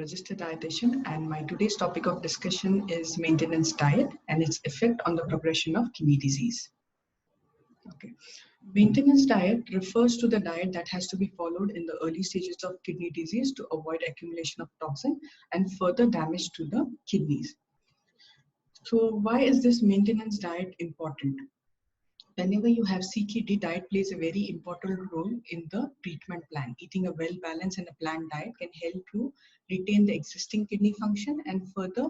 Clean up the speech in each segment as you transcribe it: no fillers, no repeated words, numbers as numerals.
registered dietitian, and my today's topic of discussion is maintenance diet and its effect on the progression of kidney disease. Okay. Maintenance diet refers to the diet that has to be followed in the early stages of kidney disease to avoid accumulation of toxin and further damage to the kidneys. So why is this maintenance diet important? Whenever you have CKD, diet plays a very important role in the treatment plan. Eating a well-balanced and a planned diet can help you retain the existing kidney function and further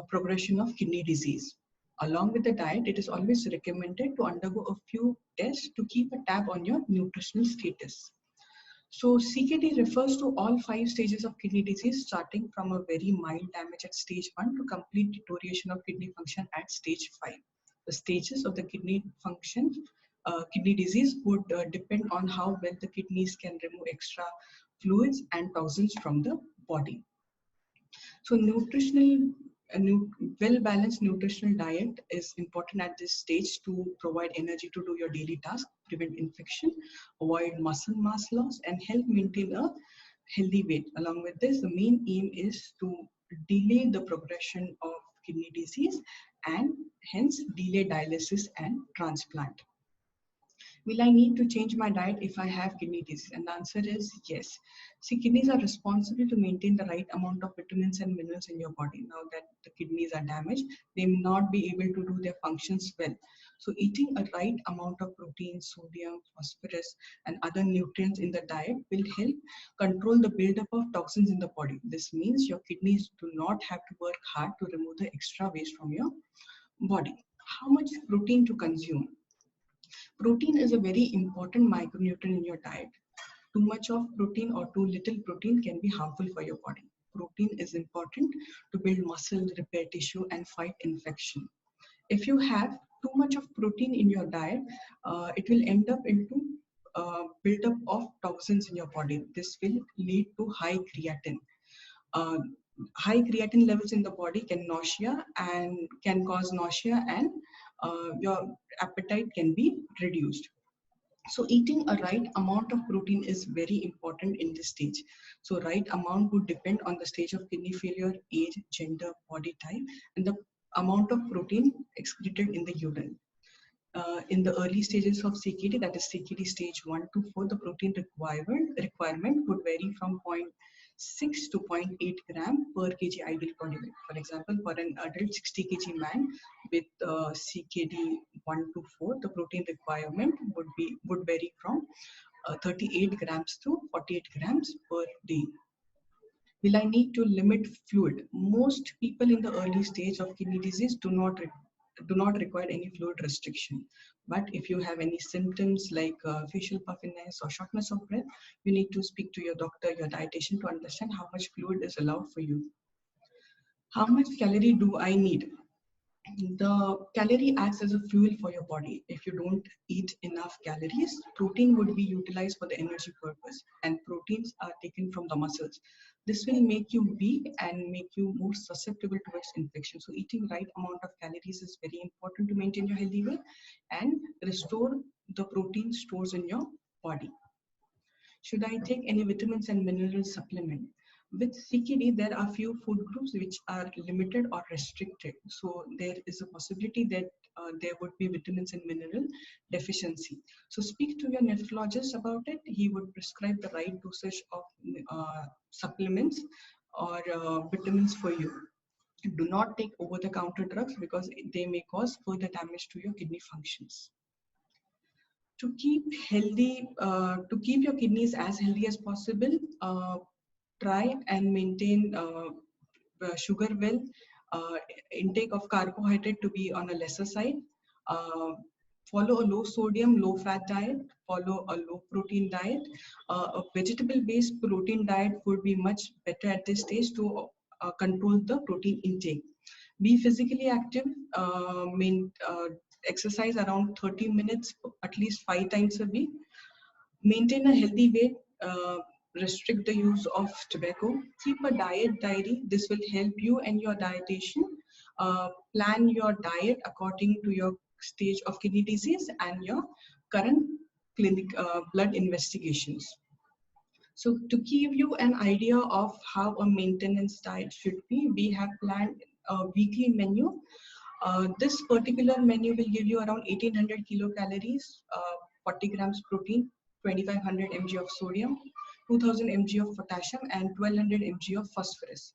progression of kidney disease. Along with the diet, it is always recommended to undergo a few tests to keep a tab on your nutritional status. So CKD refers to all 5 stages of kidney disease, starting from a very mild damage at stage 1 to complete deterioration of kidney function at stage 5. The stages of the kidney function, kidney disease would depend on how well the kidneys can remove extra fluids and toxins from the body. So well-balanced nutritional diet is important at this stage to provide energy to do your daily tasks, prevent infection, avoid muscle mass loss, and help maintain a healthy weight. Along with this, the main aim is to delay the progression of kidney disease and hence delay dialysis and transplant. Will I need to change my diet if I have kidney disease? And the answer is yes. See, kidneys are responsible to maintain the right amount of vitamins and minerals in your body. Now that the kidneys are damaged, they may not be able to do their functions well. So eating a right amount of protein, sodium, phosphorus, and other nutrients in the diet will help control the buildup of toxins in the body. This means your kidneys do not have to work hard to remove the extra waste from your body. How much protein to consume? Protein is a very important micronutrient in your diet. Too much of protein or too little protein can be harmful for your body. Protein is important to build muscle, repair tissue, and fight infection. If you have too much of protein in your diet, it will end up into buildup of toxins in your body. This will lead to high creatine. High creatine levels in the body can cause nausea and your appetite can be reduced. So eating a right amount of protein is very important in this stage. So right amount would depend on the stage of kidney failure, age, gender, body type, and the amount of protein excreted in the urine. In the early stages of CKD, that is CKD stage 1 to 4, the protein requirement would vary from 0.6 to 0.8 gram per kg ideal body weight. For example, for an adult 60 kg man with CKD 1 to 4, the protein requirement would vary from 38 grams to 48 grams per day. Will I need to limit fluid? Most people in the early stage of kidney disease do not require any fluid restriction. But if you have any symptoms like facial puffiness or shortness of breath, you need to speak to your doctor, your dietitian, to understand how much fluid is allowed for you. How much calorie do I need? The calorie acts as a fuel for your body. If you don't eat enough calories, protein would be utilized for the energy purpose, and proteins are taken from the muscles. This will make you weak and make you more susceptible towards infection. So eating right amount of calories is very important to maintain your healthy weight and restore the protein stores in your body. Should I take any vitamins and mineral supplement? With CKD, there are few food groups which are limited or restricted. So there is a possibility that there would be vitamins and mineral deficiency. So speak to your nephrologist about it. He would prescribe the right dosage of supplements or vitamins for you. Do not take over-the-counter drugs because they may cause further damage to your kidney functions. To keep your kidneys as healthy as possible, try and maintain sugar well, intake of carbohydrate to be on a lesser side, follow a low sodium, low fat diet, follow a low protein diet. A vegetable-based protein diet would be much better at this stage to control the protein intake. Be physically active, exercise around 30 minutes, at least 5 times a week. Maintain a healthy weight, restrict the use of tobacco. Keep a diet diary. This will help you and your dietitian plan your diet according to your stage of kidney disease and your current clinic blood investigations. So to give you an idea of how a maintenance diet should be, we have planned a weekly menu. This particular menu will give you around 1800 kilocalories, 40 grams protein, 2500 mg of sodium, 2000 mg of potassium, and 1200 mg of phosphorus.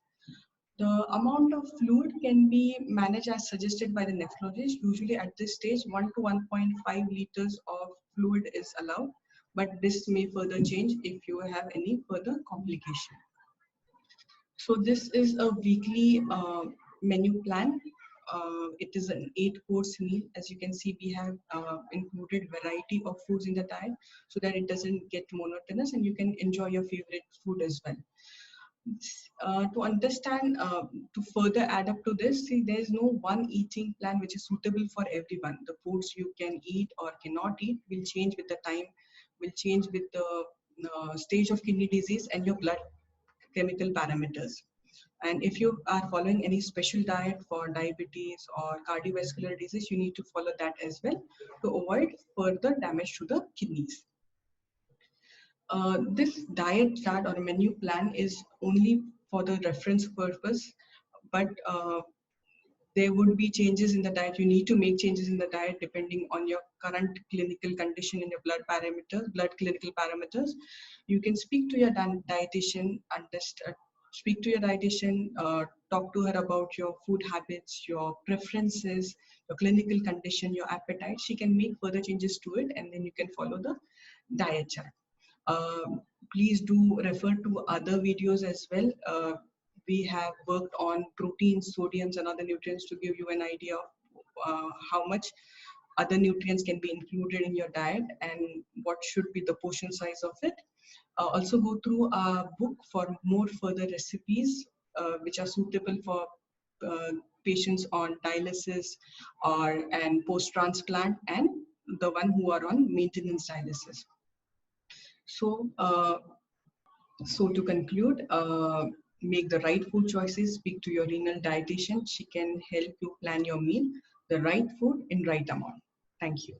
The amount of fluid can be managed as suggested by the nephrologist. Usually at this stage, 1 to 1.5 liters of fluid is allowed, but this may further change if you have any further complication. So this is a weekly menu plan. It is an 8-course meal. As you can see, we have included variety of foods in the diet so that it doesn't get monotonous and you can enjoy your favorite food as well. To understand, to further add up to this, see, there's no one eating plan which is suitable for everyone. The foods you can eat or cannot eat will change with the time, will change with the stage of kidney disease and your blood chemical parameters. And if you are following any special diet for diabetes or cardiovascular disease, you need to follow that as well to avoid further damage to the kidneys. This diet chart or menu plan is only for the reference purpose, but there would be changes in the diet. You need to make changes in the diet depending on your current clinical condition and your blood parameters, blood clinical parameters. You can speak to your dietitian, speak to your dietitian, talk to her about your food habits, your preferences, your clinical condition, your appetite. She can make further changes to it, and then you can follow the diet chart. Please do refer to other videos as well. We have worked on proteins, sodiums, and other nutrients to give you an idea of how much other nutrients can be included in your diet and what should be the portion size of it. Also go through our book for more further recipes which are suitable for patients on dialysis and post-transplant and the one who are on maintenance dialysis. So, so to conclude, make the right food choices, speak to your renal dietitian. She can help you plan your meal, the right food in right amount. Thank you.